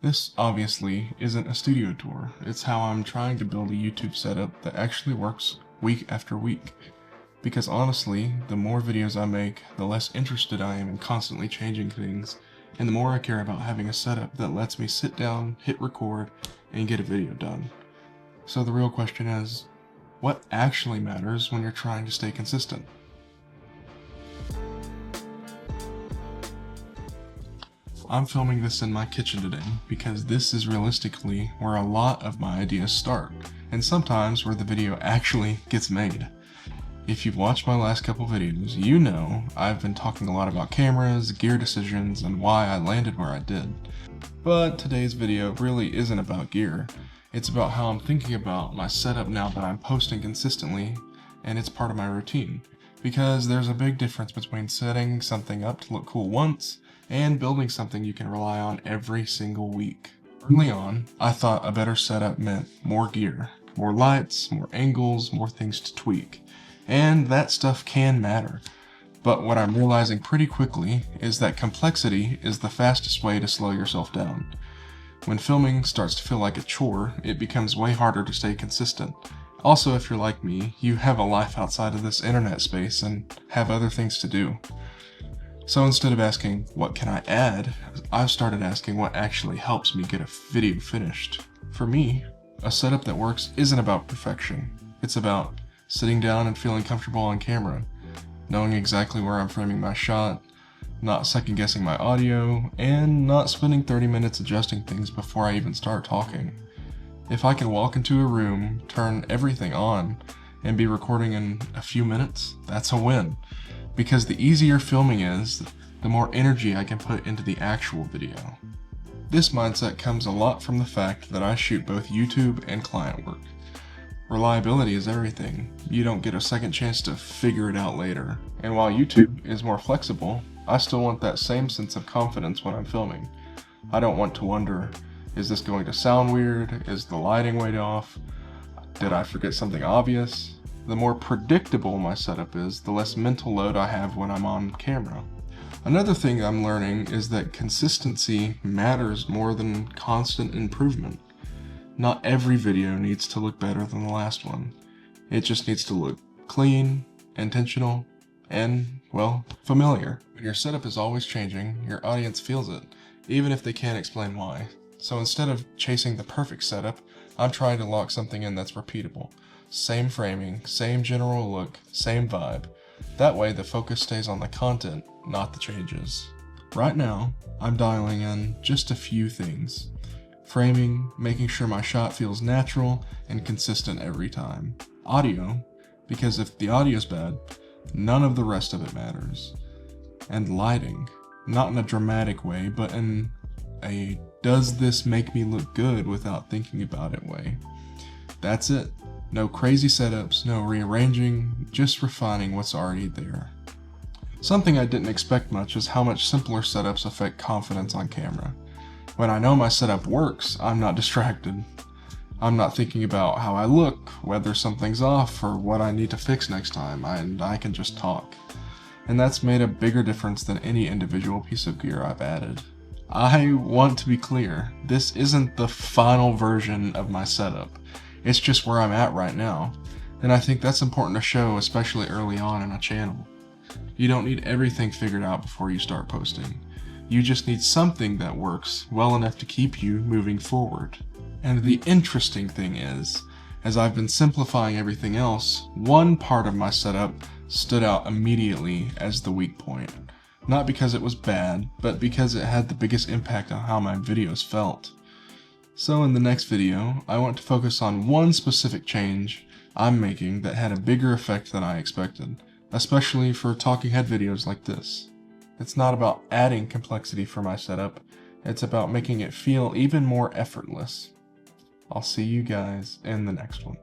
This obviously isn't a studio tour. It's how I'm trying to build a YouTube setup that actually works week after week. Because honestly, the more videos I make, the less interested I am in constantly changing things, and the more I care about having a setup that lets me sit down, hit record, and get a video done. So the real question is, what actually matters when you're trying to stay consistent? I'm filming this in my kitchen today because this is realistically where a lot of my ideas start, and sometimes where the video actually gets made. If you've watched my last couple videos, you know I've been talking a lot about cameras, gear decisions, and why I landed where I did. But today's video really isn't about gear. It's about how I'm thinking about my setup now that I'm posting consistently, and it's part of my routine. Because there's a big difference between setting something up to look cool once, and building something you can rely on every single week. Early on, I thought a better setup meant more gear, more lights, more angles, more things to tweak. And that stuff can matter. But what I'm realizing pretty quickly is that complexity is the fastest way to slow yourself down. When filming starts to feel like a chore, it becomes way harder to stay consistent. Also, if you're like me, you have a life outside of this internet space and have other things to do. So instead of asking, what can I add, I've started asking what actually helps me get a video finished. For me, a setup that works isn't about perfection. It's about sitting down and feeling comfortable on camera, knowing exactly where I'm framing my shot, not second guessing my audio, and not spending 30 minutes adjusting things before I even start talking. If I can walk into a room, turn everything on, and be recording in a few minutes, that's a win. Because the easier filming is, the more energy I can put into the actual video. This mindset comes a lot from the fact that I shoot both YouTube and client work. Reliability is everything. You don't get a second chance to figure it out later. And while YouTube is more flexible, I still want that same sense of confidence when I'm filming. I don't want to wonder, is this going to sound weird? Is the lighting way off? Did I forget something obvious? The more predictable my setup is, the less mental load I have when I'm on camera. Another thing I'm learning is that consistency matters more than constant improvement. Not every video needs to look better than the last one. It just needs to look clean, intentional, and, well, familiar. When your setup is always changing, your audience feels it, even if they can't explain why. So instead of chasing the perfect setup, I'm trying to lock something in that's repeatable. Same framing, same general look, same vibe. That way the focus stays on the content, not the changes. Right now, I'm dialing in just a few things. Framing, making sure my shot feels natural and consistent every time. Audio, because if the audio's bad, none of the rest of it matters. And lighting, not in a dramatic way, but in a does this make me look good without thinking about it way. That's it. No crazy setups, no rearranging, just refining what's already there. Something I didn't expect much is how much simpler setups affect confidence on camera. When I know my setup works, I'm not distracted. I'm not thinking about how I look, whether something's off, or what I need to fix next time, and I can just talk. And that's made a bigger difference than any individual piece of gear I've added. I want to be clear, this isn't the final version of my setup. It's just where I'm at right now, and I think that's important to show, especially early on in a channel. You don't need everything figured out before you start posting. You just need something that works well enough to keep you moving forward. And the interesting thing is, as I've been simplifying everything else, one part of my setup stood out immediately as the weak point. Not because it was bad, but because it had the biggest impact on how my videos felt. So in the next video, I want to focus on one specific change I'm making that had a bigger effect than I expected, especially for talking head videos like this. It's not about adding complexity for my setup, it's about making it feel even more effortless. I'll see you guys in the next one.